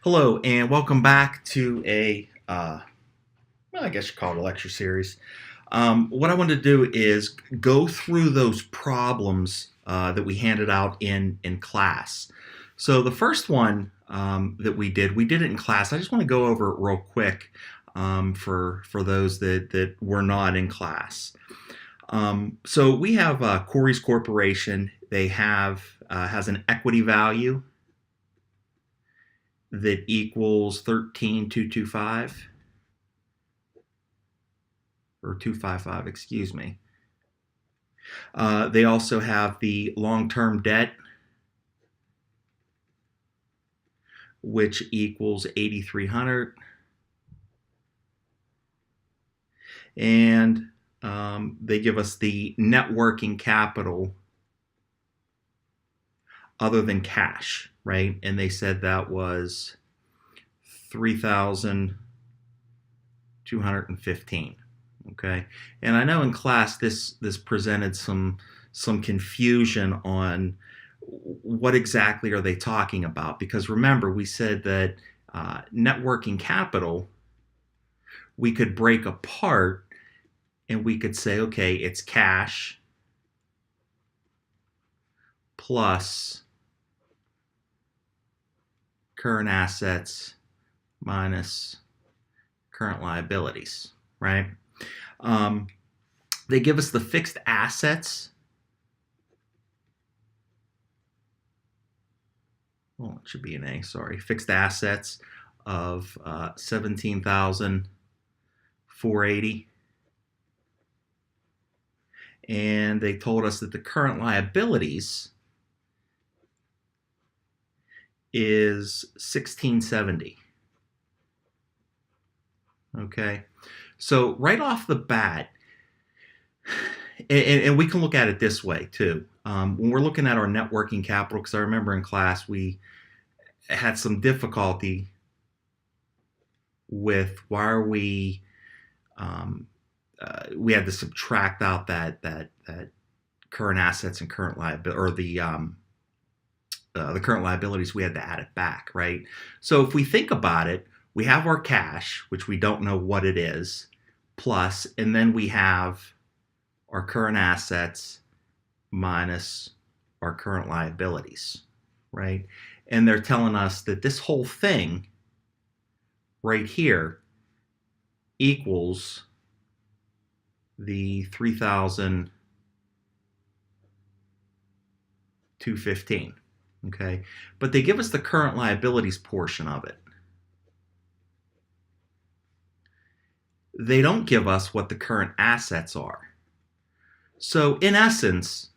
Hello, and welcome back to well, I guess you call it a lecture series. What I want to do is go through those problems that we handed out in class. So the first one that we did it in class. I just want to go over it real quick for those that were not in class. So we have Corey's Corporation. They have has an equity value that equals 13,225 or 255, excuse me. They also have the long-term debt, which equals 8,300, and they give us the net working capital other than cash, right? And they said that was 3,215. Okay, and I know in class this presented some confusion on what exactly are they talking about, because remember we said that net working capital we could break apart and we could say, okay, it's cash plus current assets minus current liabilities, right? Um, they give us the fixed assets. Well, it should be an A, sorry. Fixed assets of 17,480. And they told us that the current liabilities is 1670. Okay, so right off the bat, and we can look at it this way too. When we're looking at our net working capital, because I remember in class we had some difficulty with why are we had to subtract out that current assets and current liability, or the current liabilities, we had to add it back, right? So if we think about it, we have our cash, which we don't know what it is, plus, and then we have our current assets minus our current liabilities, right? And they're telling us that this whole thing right here equals the 3,215. Okay, but they give us the current liabilities portion of it. They don't give us what the current assets are. So in essence,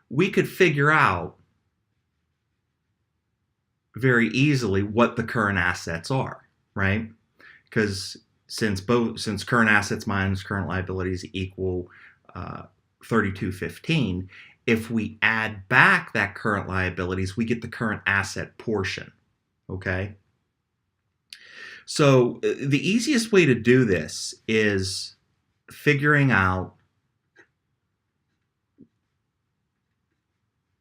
we could figure out very easily what the current assets are, right? Because since current assets minus current liabilities equal 3215, if we add back that current liabilities, we get the current asset portion. Okay. So the easiest way to do this is figuring out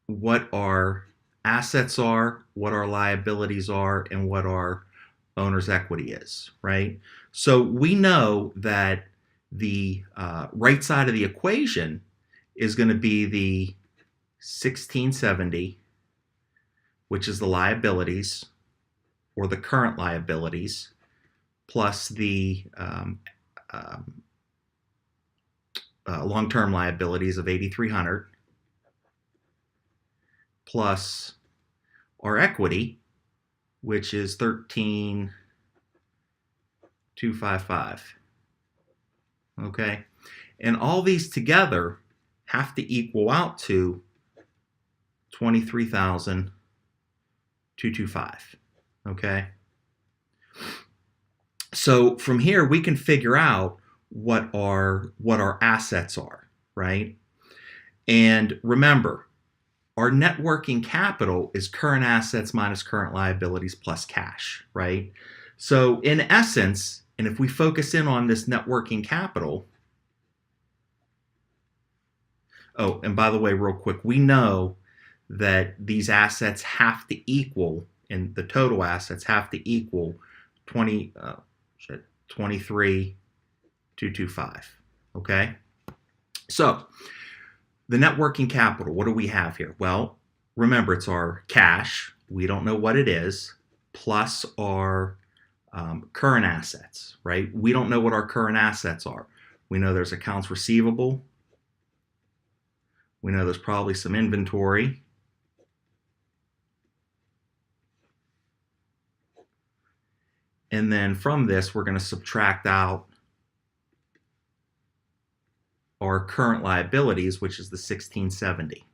what our assets are, what our liabilities are, and what our owner's equity is, right? So we know that the right side of the equation is going to be the 1670, which is the liabilities or the current liabilities, plus the long-term liabilities of 8,300, plus our equity, which is 13,255. Okay, and all these together have to equal out to 23,225. Okay, so from here we can figure out what our assets are, right? And remember, our net working capital is current assets minus current liabilities plus cash, right? So in essence, and if we focus in on this net working capital, oh, and by the way, real quick, we know that these assets have to equal and the total assets have to equal 23,225. Okay? So, the net working capital, what do we have here? Well, remember, it's our cash. We don't know what it is, plus our current assets, right? We don't know what our current assets are. We know there's accounts receivable. We know there's probably some inventory. And then from this, we're going to subtract out our current liabilities, which is the 1670.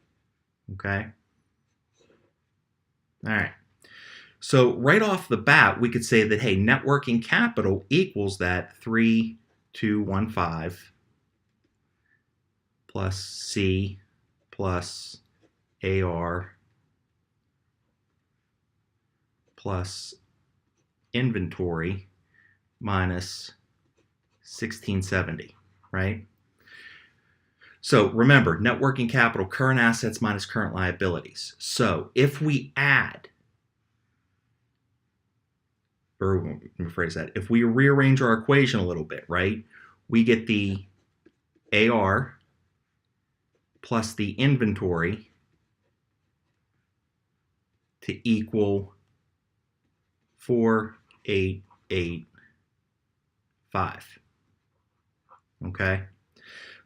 Okay? All right. So right off the bat, we could say that, hey, net working capital equals that 3215 plus C plus AR plus inventory minus 1670, right? So remember, net working capital, current assets minus current liabilities. So if we add, or let me rephrase that, if we rearrange our equation a little bit, right, we get the AR plus the inventory to equal 4885. Okay?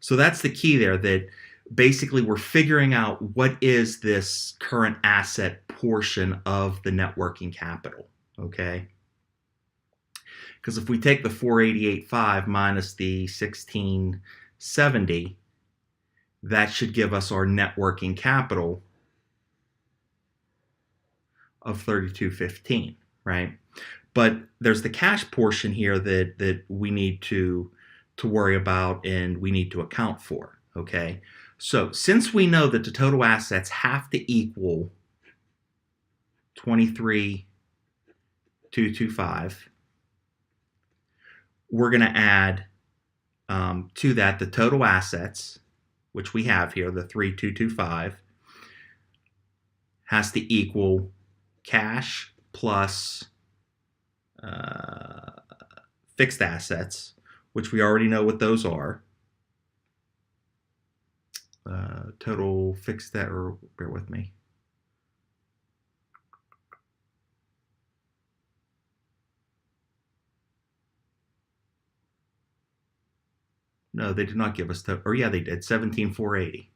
So that's the key there, that basically we're figuring out what is this current asset portion of the net working capital. Okay? Because if we take the 4885 minus the 1670, that should give us our net working capital of 3215, right? But there's the cash portion here that we need to worry about and we need to account for, okay? So since we know that the total assets have to equal 23,225, we're going to add to that the total assets, which we have here, the 3,225, has to equal cash plus fixed assets, which we already know what those are. Total fixed that, or bear with me. No, they did not give us or yeah, they did, 17,480.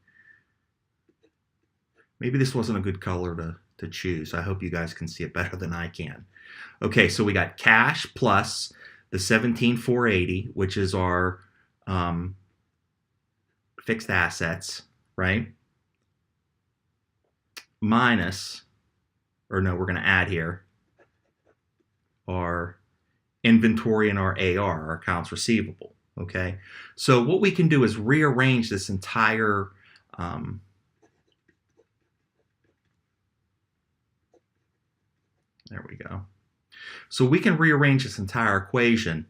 Maybe this wasn't a good color to choose. I hope you guys can see it better than I can. Okay, so we got cash plus the 17,480, which is our fixed assets, right? Minus, or no, we're going to add here our inventory and our AR, our accounts receivable. Okay, so what we can do is rearrange this entire there we go. So we can rearrange this entire equation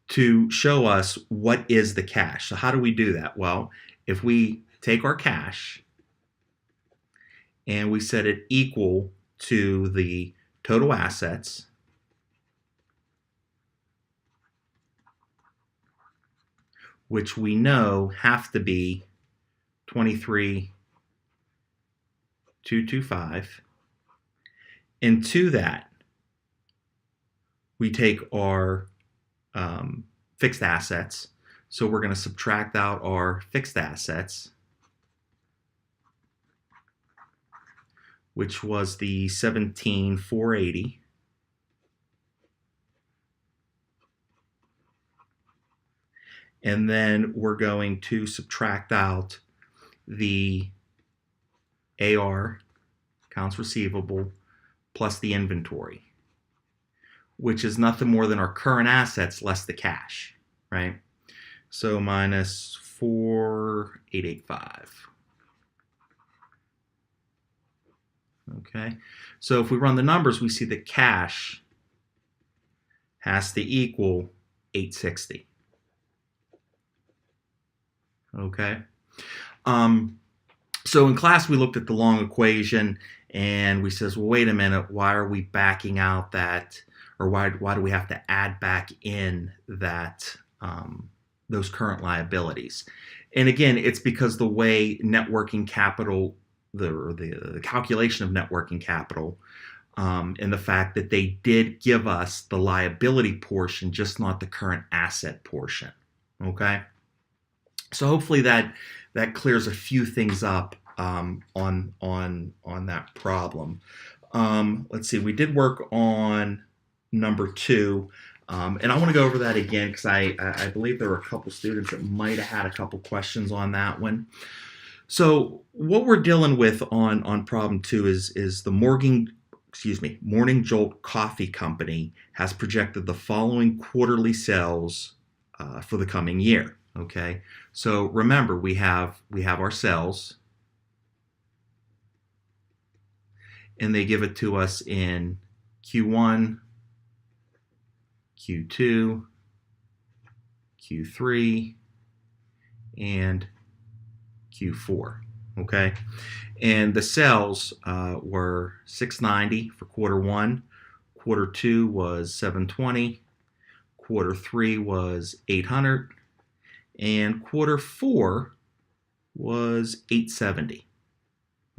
to show us what is the cash. So how do we do that? Well, if we take our cash and we set it equal to the total assets, which we know have to be 23,225. And to that, we take our fixed assets. So we're going to subtract out our fixed assets, which was the 17,480. And then we're going to subtract out the AR, accounts receivable, plus the inventory, which is nothing more than our current assets less the cash, right? So minus 4,885. Okay, so if we run the numbers, we see that cash has to equal 860. Okay. So in class, we looked at the long equation and we says, well, wait a minute, why are we backing out that, or why do we have to add back in that those current liabilities? And again, it's because the way net working capital, the calculation of net working capital, and the fact that they did give us the liability portion, just not the current asset portion. Okay, so hopefully that clears a few things up on that problem. Let's see, we did work on number 2. And I want to go over that again because I believe there were a couple students that might have had a couple questions on that one. So what we're dealing with on problem 2 is the Morning Jolt Coffee Company has projected the following quarterly sales for the coming year. Okay, so remember we have our sales, and they give it to us in Q1, Q2, Q3, and Q4. Okay, and the sales were 690 for quarter 1, quarter 2 was 720, quarter 3 was 800, and quarter 4 was 870.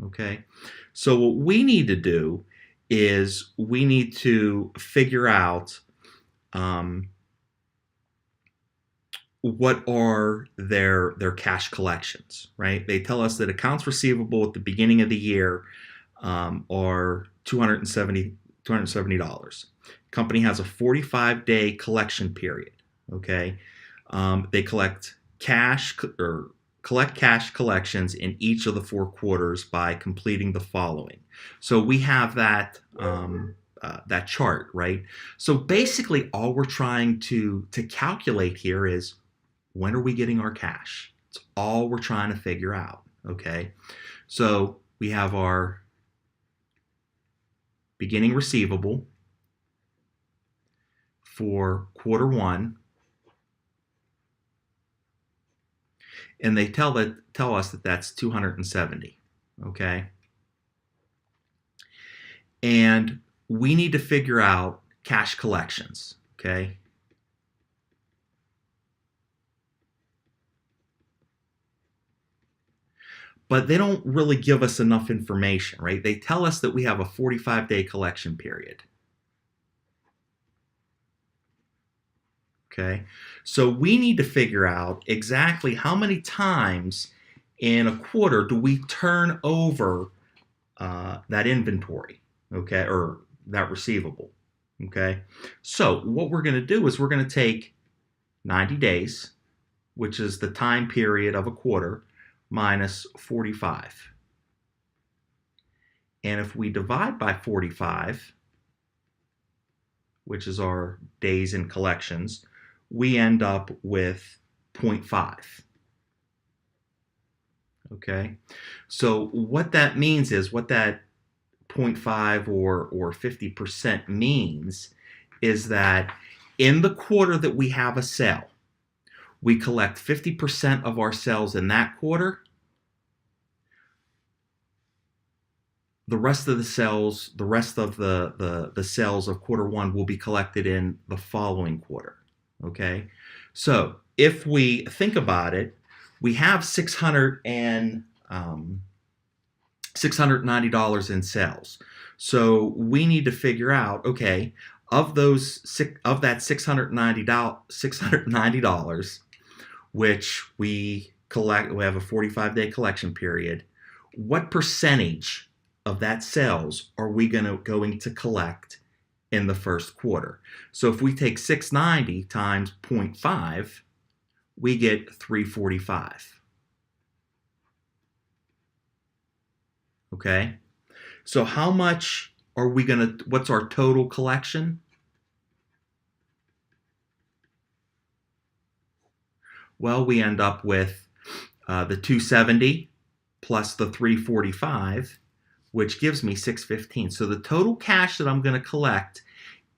Okay, so what we need to do is we need to figure out what are their cash collections, right? They tell us that accounts receivable at the beginning of the year are $270. Company has a 45-day collection period. Okay, they collect cash collections in each of the 4 quarters by completing the following. So we have that that chart, right? So basically, all we're trying to calculate here is when are we getting our cash? It's all we're trying to figure out. Okay, so we have our beginning receivable for quarter 1. And they tell us that that's 270, okay? And we need to figure out cash collections, okay? But they don't really give us enough information, right? They tell us that we have a 45-day collection period. Okay, so we need to figure out exactly how many times in a quarter do we turn over that inventory, okay, or that receivable. Okay, so what we're going to do is we're going to take 90 days, which is the time period of a quarter, minus 45. And if we divide by 45, which is our days in collections, we end up with 0.5. Okay, so what that means is, what that 0.5 or 50% means is that in the quarter that we have a sale, we collect 50% of our sales in that quarter. The rest of the sales, the rest of the sales of quarter 1 will be collected in the following quarter. Okay, so if we think about it, we have $690 in sales. So we need to figure out, okay, of that $690, which we collect, we have a 45-day collection period. What percentage of that sales are we going to collect in the first quarter? So if we take 690 times 0.5, we get 345. Okay, so how much are we what's our total collection? Well, we end up with the 270 plus the 345, which gives me 615. So the total cash that I'm going to collect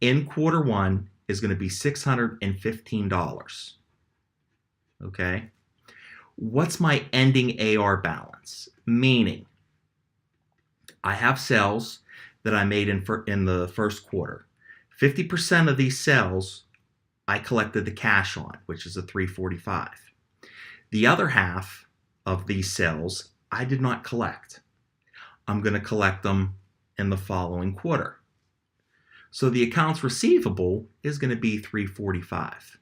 in quarter 1 is going to be $615. Okay. What's my ending AR balance? Meaning, I have sales that I made in the first quarter. 50% of these sales I collected the cash on, which is a 345. The other half of these sales I did not collect. I'm going to collect them in the following quarter. So the accounts receivable is going to be 345.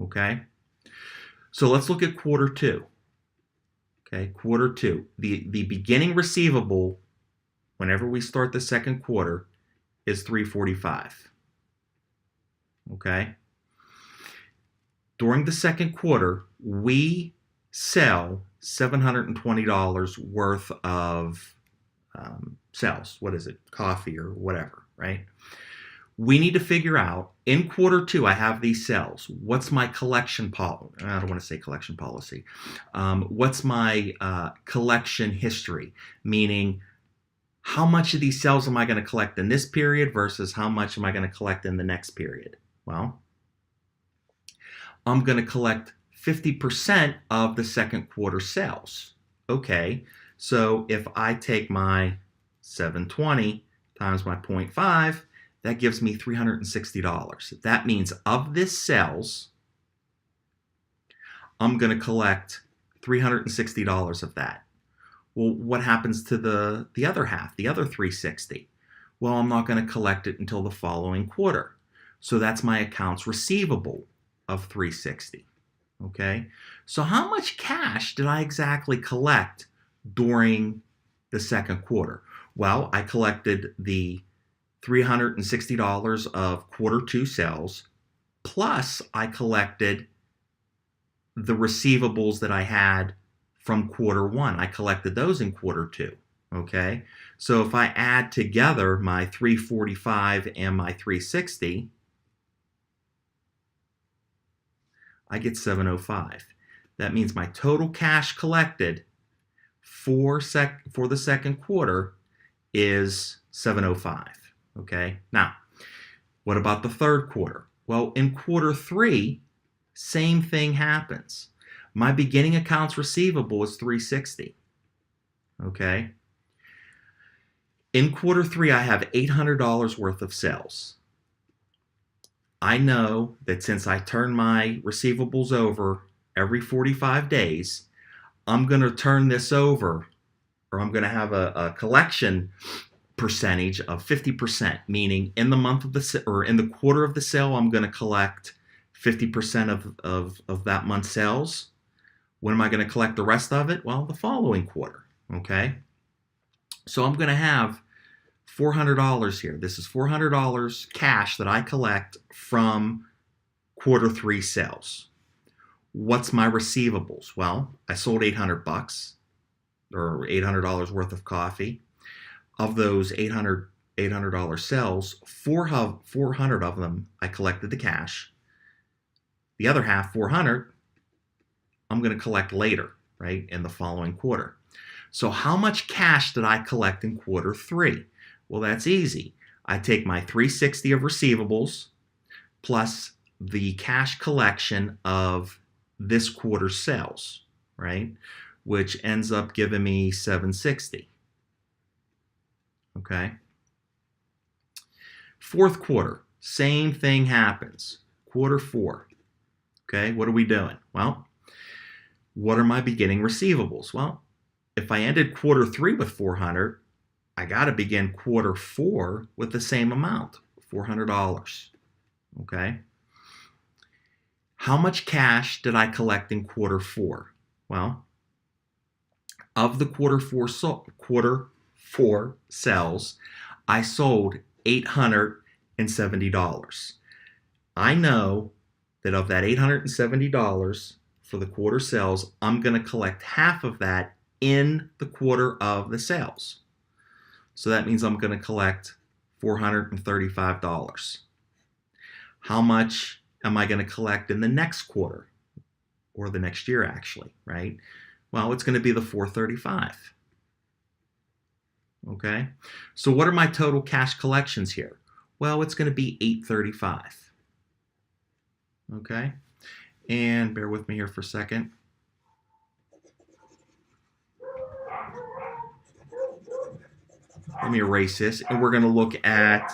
Okay? So let's look at quarter two. Okay, quarter two. The beginning receivable, whenever we start the second quarter, is 345. Okay? During the second quarter, we sell $720 worth of sales. What is it? Coffee or whatever, right? We need to figure out, in quarter two, I have these sales. What's my collection policy? I don't want to say collection policy. What's my collection history? Meaning, how much of these sales am I going to collect in this period versus how much am I going to collect in the next period? Well, I'm going to collect 50% of the second quarter sales. Okay, so if I take my 720 times my 0.5, that gives me $360. That means of this sales, I'm going to collect $360 of that. Well, what happens to the other half, the other 360? Well, I'm not going to collect it until the following quarter. So that's my accounts receivable of 360. Okay? So how much cash did I exactly collect during the second quarter? Well, I collected the $360 of quarter two sales, plus I collected the receivables that I had from quarter one. I collected those in quarter two. Okay, so if I add together my 345 and my 360, I get 705. That means my total cash collected for the second quarter is 705. Okay, now, what about the third quarter? Well, in quarter three, same thing happens. My beginning accounts receivable is 360. Okay, in quarter three, I have $800 worth of sales. I know that since I turn my receivables over every 45 days, I'm going to turn this over, or I'm going to have a collection percentage of 50%, meaning in the month of in the quarter of the sale, I'm going to collect 50% of that month's sales. When am I going to collect the rest of it? Well, the following quarter. Okay, so I'm going to have $400 here. This is $400 cash that I collect from quarter three sales. What's my receivables? Well, I sold $800 or $800 worth of coffee. Of those $800 sales, 400 of them I collected the cash. The other half, 400, I'm going to collect later, right, in the following quarter. So how much cash did I collect in quarter three? Well, that's easy. I take my 360 of receivables plus the cash collection of this quarter's sales, right, which ends up giving me 760. Okay. Fourth quarter, same thing happens. Quarter four. Okay, what are we doing? Well, what are my beginning receivables? Well, if I ended quarter three with 400, I got to begin quarter four with the same amount, $400. Okay. How much cash did I collect in quarter four? Well, of the quarter four sales, I sold $870. I know that of that $870 for the quarter sales, I'm going to collect half of that in the quarter of the sales. So that means I'm going to collect $435. How much am I going to collect in the next quarter, or the next year actually, right? Well, it's going to be the $435. Okay, so what are my total cash collections here? Well, it's going to be $835. Okay, and bear with me here for a second. Let me erase this, and we're going to look at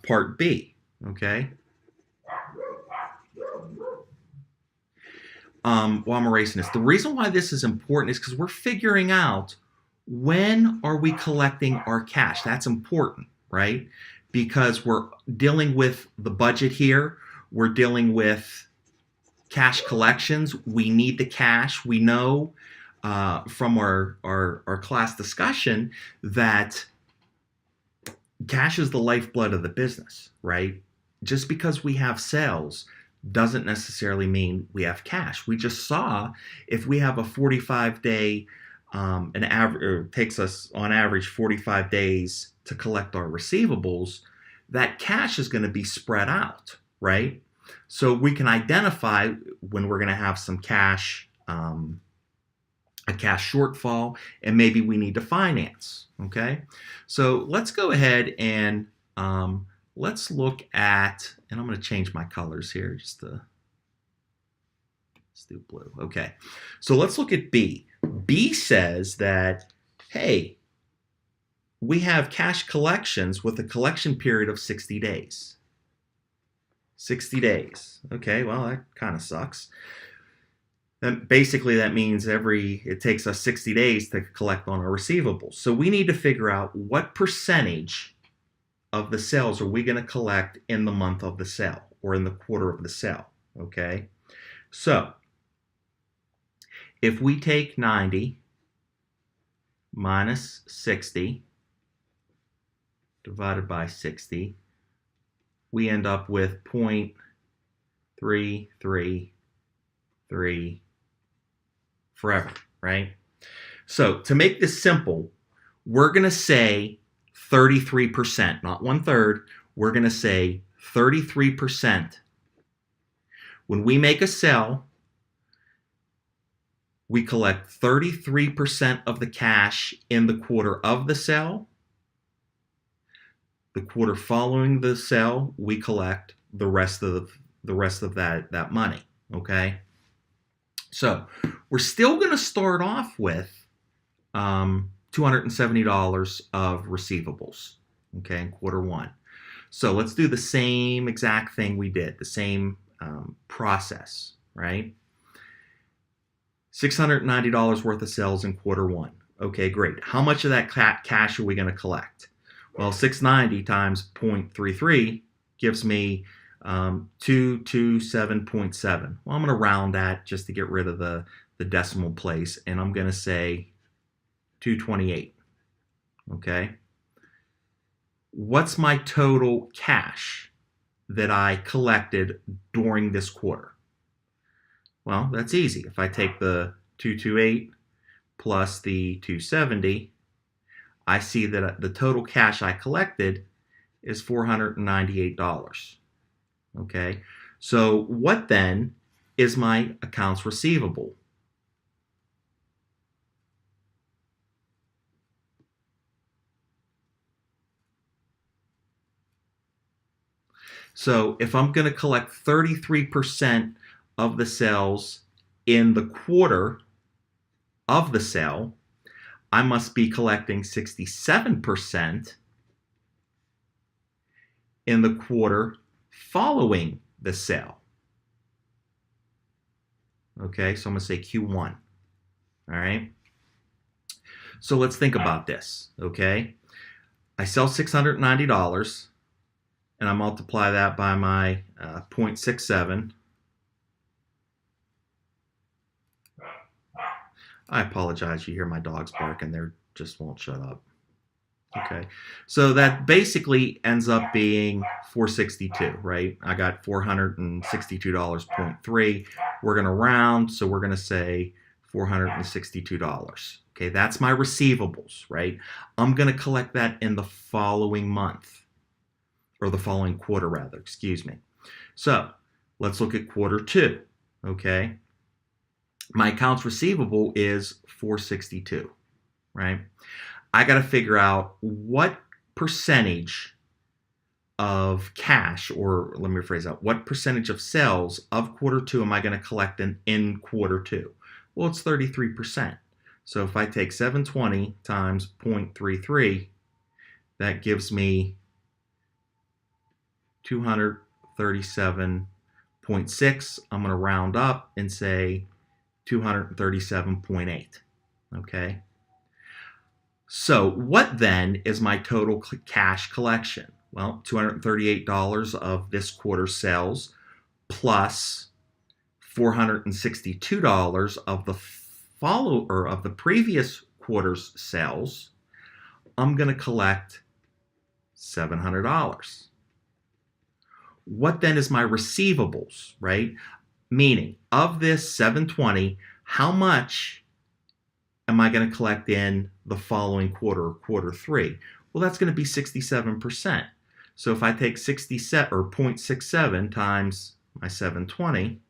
part B, okay? While I'm erasing this, the reason why this is important is because we're figuring out when are we collecting our cash. That's important, right? Because we're dealing with the budget here. We're dealing with cash collections. We need the cash. We know from our class discussion that cash is the lifeblood of the business, right? Just because we have sales doesn't necessarily mean we have cash. We just saw if we have a 45-day, an average, or it takes us on average 45 days to collect our receivables, that cash is going to be spread out, right? So we can identify when we're going to have some cash, a cash shortfall, and maybe we need to finance, okay? So let's go ahead and let's look at, and I'm going to change my colors here just to, let's do blue. Okay, so let's look at B. B says that, hey, we have cash collections with a collection period of 60 days. 60 days. Okay, well, that kind of sucks. And basically, that means it takes us 60 days to collect on our receivables. So we need to figure out what percentage of the sales are we going to collect in the month of the sale or in the quarter of the sale, okay? So if we take 90 minus 60 divided by 60, we end up with 0.333 forever, right? So to make this simple, we're going to say 33%, not 1/3. We're going to say 33%. When we make a sale, we collect 33% of the cash in the quarter of the sale. The quarter following the sale, we collect the rest of that money, okay? So we're still going to start off with $270 of receivables, okay, in quarter one. So let's do the same exact thing we did, the same process, right? $690 worth of sales in quarter one. Okay, great. How much of that cash are we going to collect? Well, 690 times 0.33 gives me 227.7. Well, I'm going to round that just to get rid of the decimal place, and I'm going to say 228. Okay. What's my total cash that I collected during this quarter? Well, that's easy. If I take the 228 plus the 270, I see that the total cash I collected is $498. Okay, so what then is my accounts receivable? So if I'm going to collect 33% of the sales in the quarter of the sale, I must be collecting 67% in the quarter following the sale. Okay, so I'm going to say Q1. All right. So let's think about this. Okay, I sell $690 and I multiply that by my 0.67. I apologize, you hear my dogs barking, they just won't shut up. Okay, so that basically ends up being 462, right? I got $462.3. We're going to round, so we're going to say $462. Okay, that's my receivables, right? I'm going to collect that in the following month, or the following quarter rather, excuse me. So let's look at quarter two, okay? My accounts receivable is 462, right? I got to figure out what percentage of cash, or let me rephrase that, what percentage of sales of quarter two am I going to collect in quarter two? Well, it's 33%. So if I take 720 times 0.33, That gives me 237.6. I'm going to round up and say 237.8. Okay. So what then is my total cash collection? Well, $238 of this quarter's sales plus $462 of the of the previous quarter's sales. I'm going to collect $700. What then is my receivables, right? Meaning, of this 720, how much am I going to collect in the following quarter, or quarter three? Well, that's going to be 67%. So if I take 67 or 0.67 times my 720,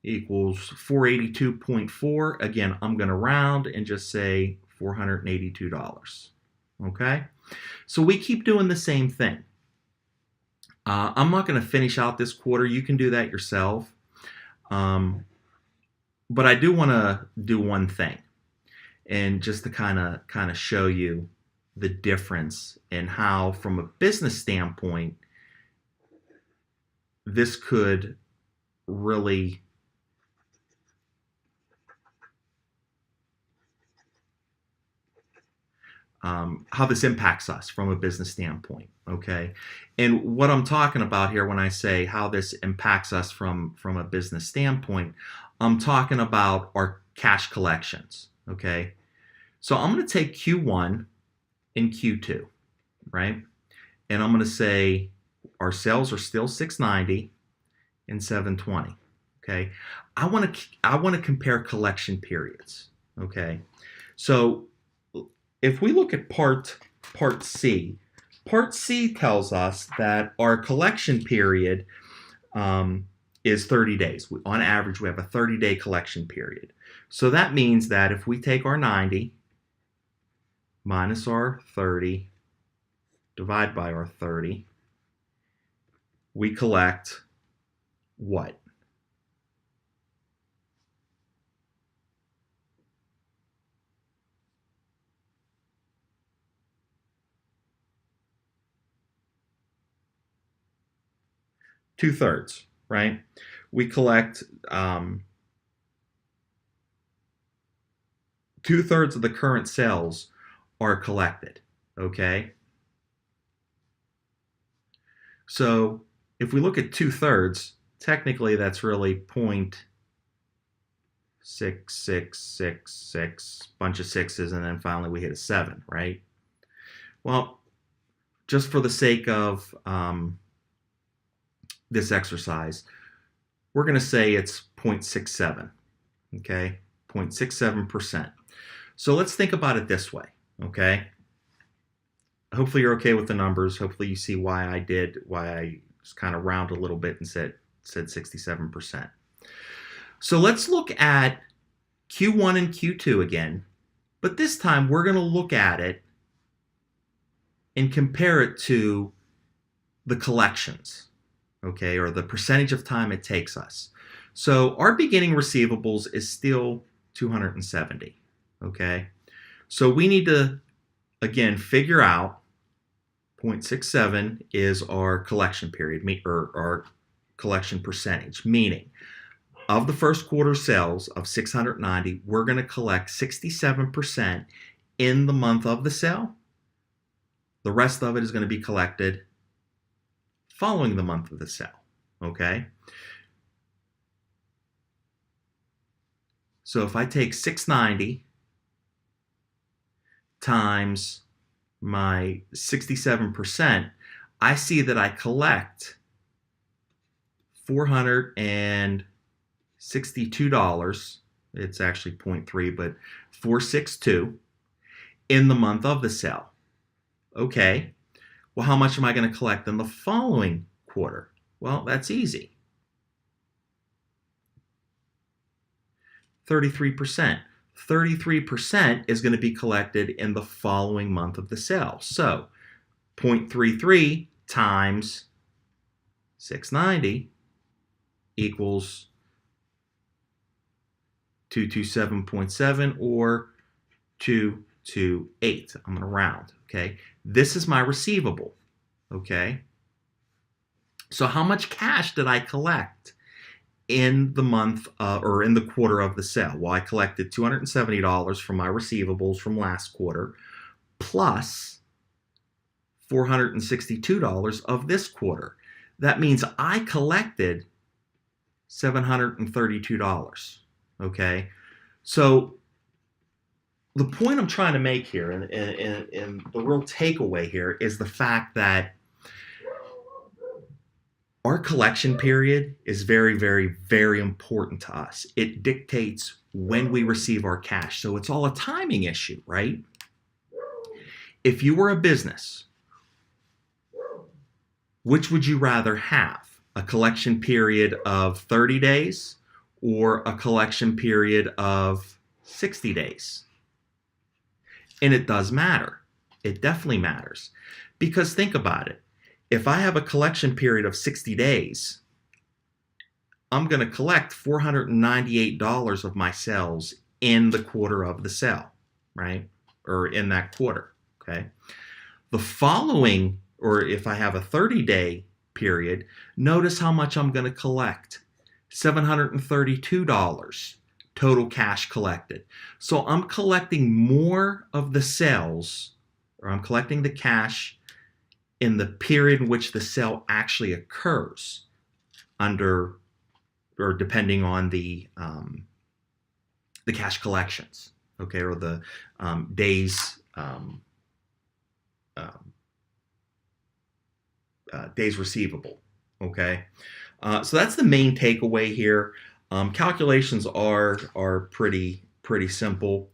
equals 482.4. Again, I'm going to round and just say $482. Okay? So we keep doing the same thing. I'm not going to finish out this quarter. You can do that yourself. But I do want to do one thing, and just to kind of show you the difference in how, from a business standpoint, this could really how this impacts us from a business standpoint, okay? And what I'm talking about here when I say how this impacts us from a business standpoint, I'm talking about our cash collections, okay? So I'm going to take Q1 and Q2, right? And I'm going to say our sales are still 690 and 720, okay? I want to compare collection periods, okay? So if we look at part C, part C tells us that our collection period is 30 days. On average, we have a 30-day collection period. So that means that if we take our 90 minus our 30, divide by our 30, we collect what? Two-thirds, right? We collect two-thirds of the current sales are collected, okay? So if we look at two-thirds, technically that's really 0.6666, bunch of sixes, and then finally we hit a 7, right? Well, just for the sake of this exercise, we're going to say it's 0.67, okay? 0.67%. So let's think about it this way, okay? Hopefully you're okay with the numbers. Hopefully you see why I just kind of round a little bit and said 67%. So let's look at Q1 and Q2 again, but this time we're going to look at it and compare it to the collections, okay, or the percentage of time it takes us. So our beginning receivables is still 270, okay? So we need to, again, figure out 0.67 is our collection period, or our collection percentage, meaning of the first quarter sales of 690, we're going to collect 67% in the month of the sale. The rest of it is going to be collected following the month of the sale, okay? So if I take 690 times my 67%, I see that I collect $462. It's actually 0.3, but 462 in the month of the sale. Okay, well, how much am I going to collect in the following quarter? Well, that's easy. 33%. 33% is going to be collected in the following month of the sale. So 0.33 times 690 equals 227.7 or 228. I'm going to round, okay? This is my receivable, okay? So how much cash did I collect in the month or in the quarter of the sale? Well, I collected $270 from my receivables from last quarter plus $462 of this quarter. That means I collected $732, okay? So the point I'm trying to make here, and the real takeaway here, is the fact that our collection period is very, very, very important to us. It dictates when we receive our cash. So it's all a timing issue, right? If you were a business, which would you rather have? A collection period of 30 days or a collection period of 60 days? And it does matter. It definitely matters. Because think about it. If I have a collection period of 60 days, I'm going to collect $498 of my sales in the quarter of the sale, right? Or in that quarter, okay? The following, or if I have a 30-day period, notice how much I'm going to collect. $732 total cash collected. So I'm collecting more of the sales, or I'm collecting the cash in the period in which the sale actually occurs, under or depending on the cash collections, okay, or the days days receivable, okay. So that's the main takeaway here. Calculations are pretty simple.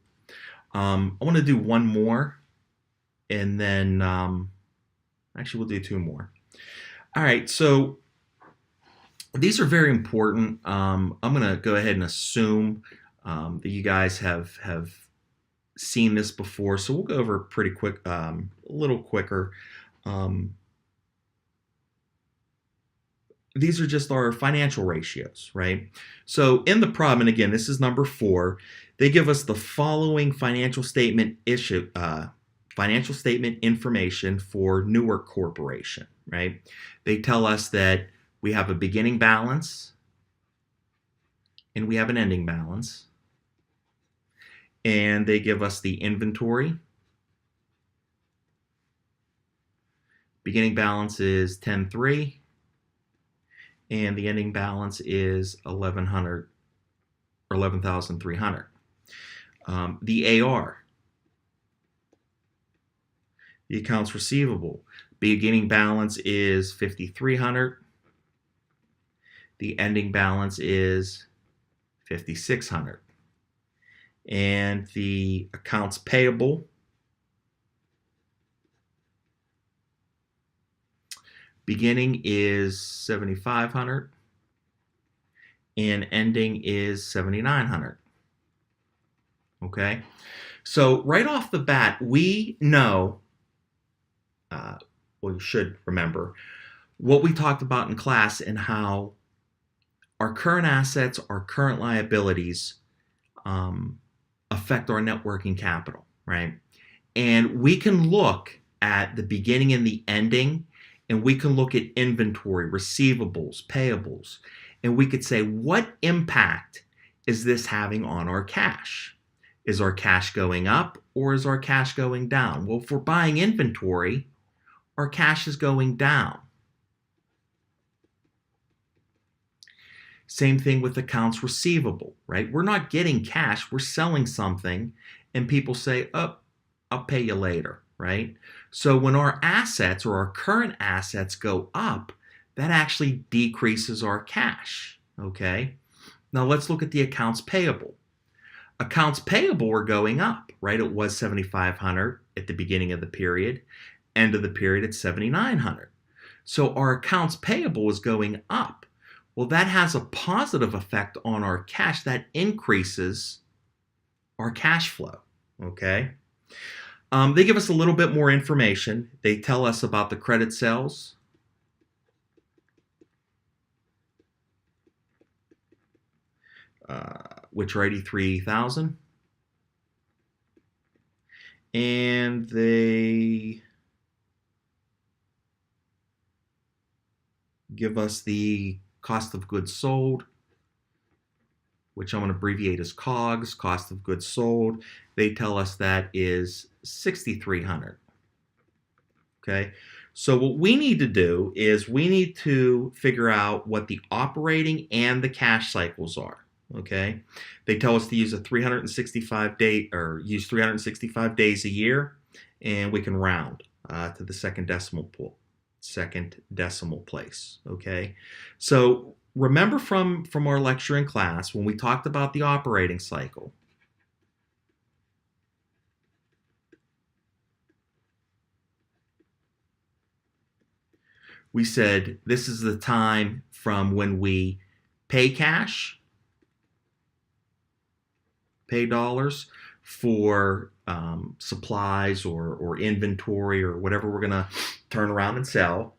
I want to do one more, and then actually we'll do two more. All right, so these are very important. I'm going to go ahead and assume that you guys have seen this before, so we'll go over pretty quick, a little quicker. These are just our financial ratios, right? So in the problem, and again, this is number 4, they give us the following financial statement information for Newark Corporation, right? They tell us that we have a beginning balance and we have an ending balance. And they give us the inventory. Beginning balance is 10,300 and the ending balance is 1,100 or 11,300. The AR, the accounts receivable, beginning balance is 5,300. The ending balance is 5,600. And the accounts payable, beginning is 7,500 and ending is 7,900. Okay, so right off the bat, we know, well, you should remember what we talked about in class and how our current assets, our current liabilities affect our net working capital, right? And we can look at the beginning and the ending, and we can look at inventory, receivables, payables, and we could say, what impact is this having on our cash? Is our cash going up or is our cash going down? Well, if we're buying inventory, our cash is going down. Same thing with accounts receivable, right? We're not getting cash, we're selling something, and people say, oh, I'll pay you later, right? So when our assets or our current assets go up, that actually decreases our cash, okay? Now let's look at the accounts payable. Accounts payable are going up, right? It was 7,500 at the beginning of the period. End of the period at 7,900. So our accounts payable is going up. Well, that has a positive effect on our cash. That increases our cash flow, okay? They give us a little bit more information. They tell us about the credit sales. which are 83,000. And they give us the cost of goods sold, which I'm going to abbreviate as COGS, cost of goods sold. They tell us that is 6,300. Okay, so what we need to do is we need to figure out what the operating and the cash cycles are. Okay, they tell us to use a 365 day or use 365 days a year, and we can round to the second decimal place. Okay, so remember from our lecture in class when we talked about the operating cycle. We said this is the time from when we pay cash, pay dollars for supplies or inventory or whatever we're going to turn around and sell.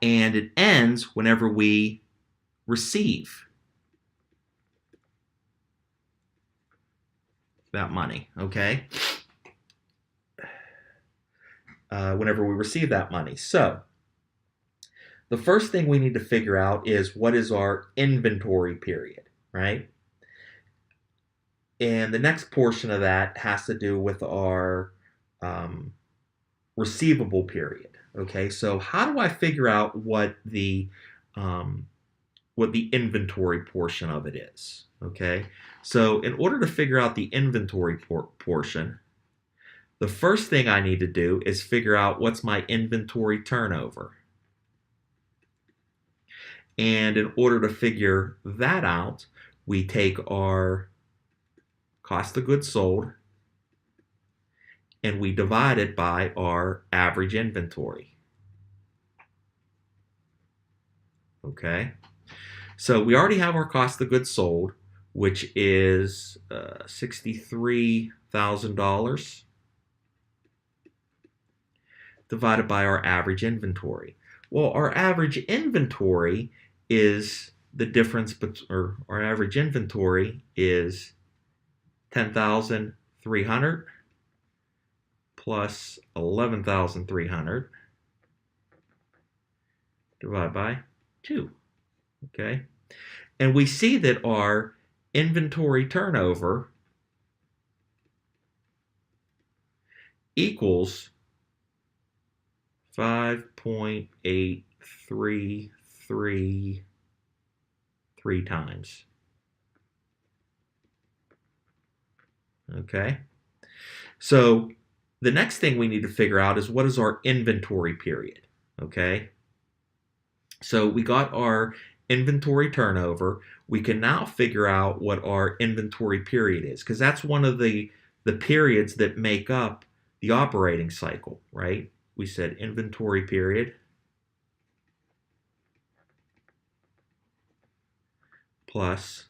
And it ends whenever we receive that money, okay? Whenever we receive that money. So the first thing we need to figure out is what is our inventory period, right? And the next portion of that has to do with our receivable period. Okay, so how do I figure out what the inventory portion of it is? Okay, so in order to figure out the inventory portion, the first thing I need to do is figure out what's my inventory turnover. And in order to figure that out, we take our cost of goods sold and we divide it by our average inventory. Okay, so we already have our cost of goods sold, which is $63,000 divided by our average inventory. Well, our average inventory is the difference, or our average inventory is 10,300 plus 11,300 divided by 2. Okay, and we see that our inventory turnover equals 5.833 times. Okay, so the next thing we need to figure out is what is our inventory period. Okay, so we got our inventory turnover. We can now figure out what our inventory period is, because that's one of the periods that make up the operating cycle, right? We said inventory period plus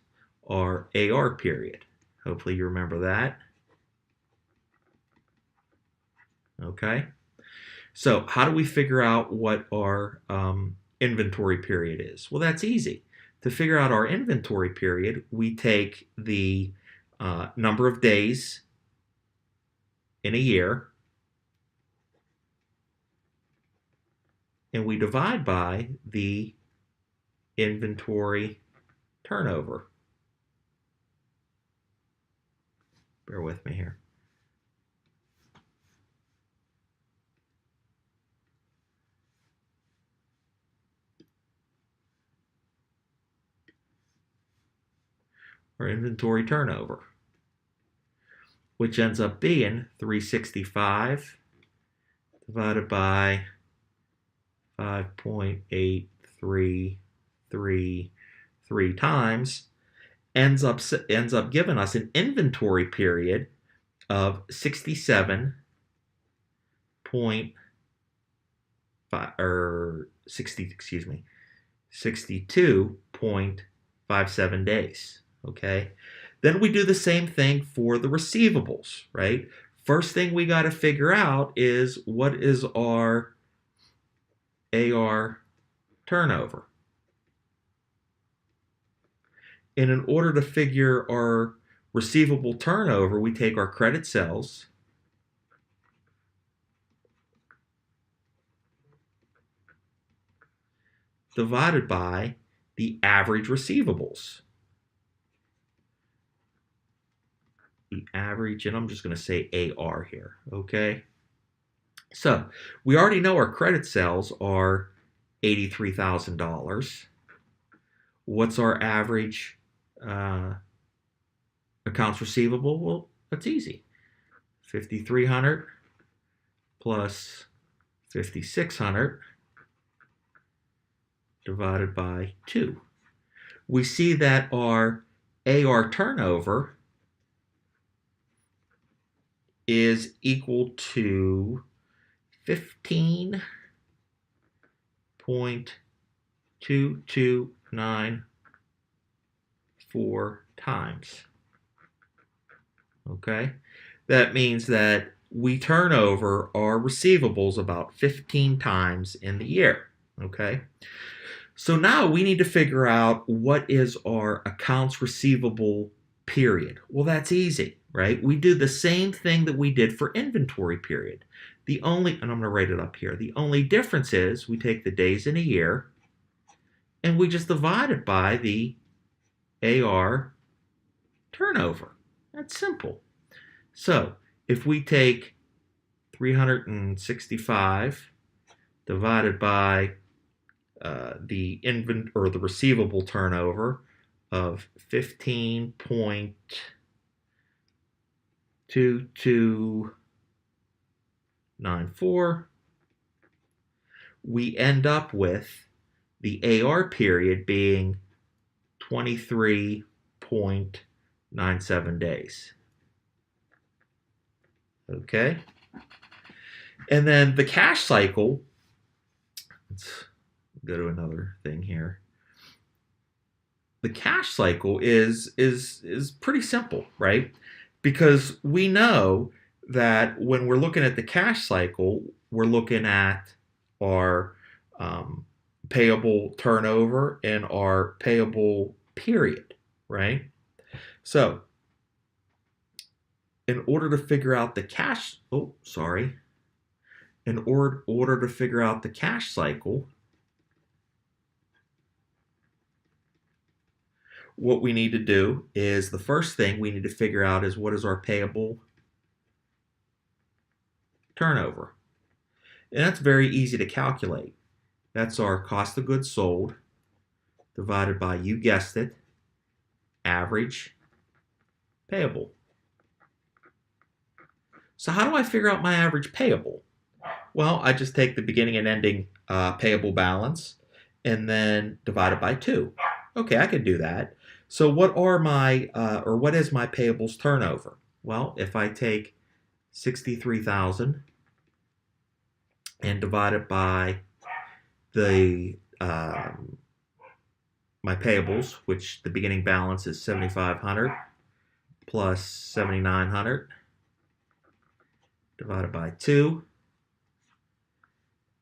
our AR period. Hopefully you remember that. Okay, so how do we figure out what our inventory period is? Well, that's easy. To figure out our inventory period, we take the number of days in a year and we divide by the inventory turnover. Bear with me here. Our inventory turnover, which ends up being 365 divided by 5.833 times, ends up giving us an inventory period of 62.57 days. Okay, then we do the same thing for the receivables, right? First thing we got to figure out is what is our AR turnover. And in order to figure our receivable turnover, we take our credit sales divided by the average receivables. The average, and I'm just going to say AR here, okay? So we already know our credit sales are $83,000. What's our average accounts receivable? Well, that's easy. 5,300 plus 5,600 divided by 2. We see that our AR turnover is equal to 15.2294 times. Okay? That means that we turn over our receivables about 15 times in the year. Okay? So now we need to figure out what is our accounts receivable period. Well, that's easy, right? We do the same thing that we did for inventory period. And I'm going to write it up here. The only difference is we take the days in a year and we just divide it by the AR turnover. That's simple. So if we take 365 divided by the receivable turnover of 15.2294, we end up with the AR period being 23.97 days. Okay? And then the cash cycle, let's go to another thing here. The cash cycle is pretty simple, right? Because we know that when we're looking at the cash cycle, we're looking at our payable turnover and our payable period, right? So in order to figure out the cash, in order to figure out the cash cycle, what we need to do is the first thing we need to figure out is what is our payable turnover. And that's very easy to calculate. That's our cost of goods sold divided by, you guessed it, average payable. So how do I figure out my average payable? Well, I just take the beginning and ending payable balance and then divide it by 2. Okay, I can do that. So what is my payables turnover? Well, if I take 63,000 and divide it by the my payables, which the beginning balance is 7,500 plus 7,900 divided by 2,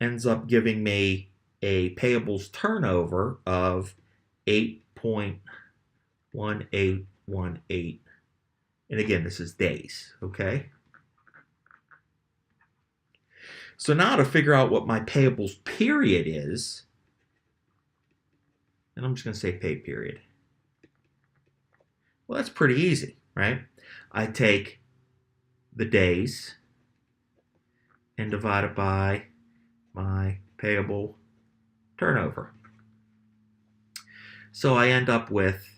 ends up giving me a payables turnover of 8.1818. And again, this is days, okay? So now to figure out what my payables period is, and I'm just going to say pay period. Well, that's pretty easy, right? I take the days and divide it by my payable turnover. So I end up with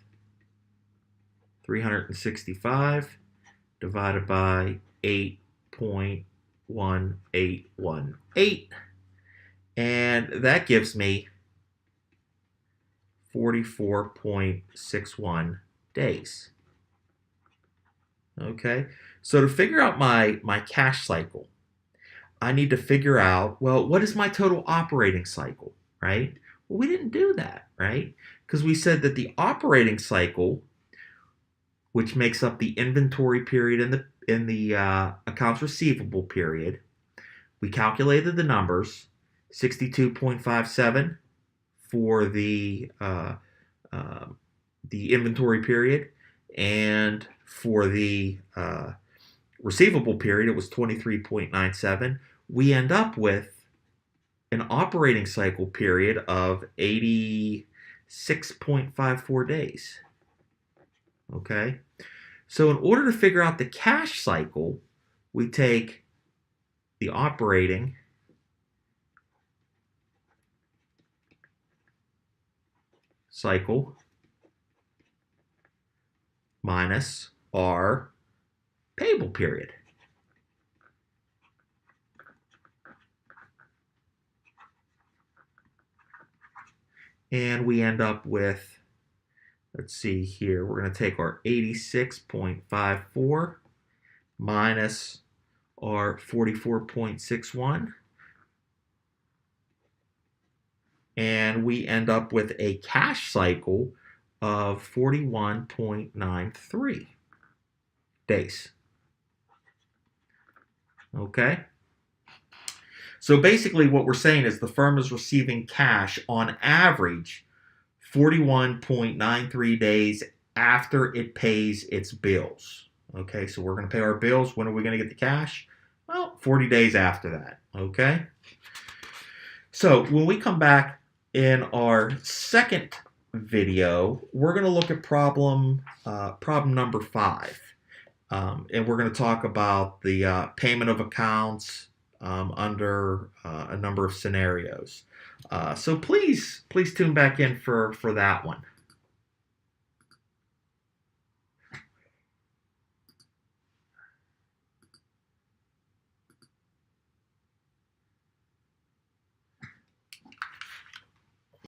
365 divided by 8.1818, and that gives me 44.61 days. Okay, so to figure out my cash cycle, I need to figure out, well, what is my total operating cycle, right? Well, we didn't do that, right? Because we said that the operating cycle, which makes up the inventory period in the accounts receivable period, we calculated the numbers, 62.57 for the the inventory period, and for the receivable period, it was 23.97. We end up with an operating cycle period of 86.54 days. Okay? So in order to figure out the cash cycle, we take the operating cycle minus our payable period. And we end up with, let's see here, we're going to take our 86.54 minus our 44.61. And we end up with a cash cycle of 41.93 days. Okay? So basically what we're saying is the firm is receiving cash on average 41.93 days after it pays its bills. Okay, so we're going to pay our bills. When are we going to get the cash? Well, 40 days after that. Okay? So when we come back in our second video, we're going to look at problem number 5. And we're going to talk about the payment of accounts under a number of scenarios. So please tune back in for that one.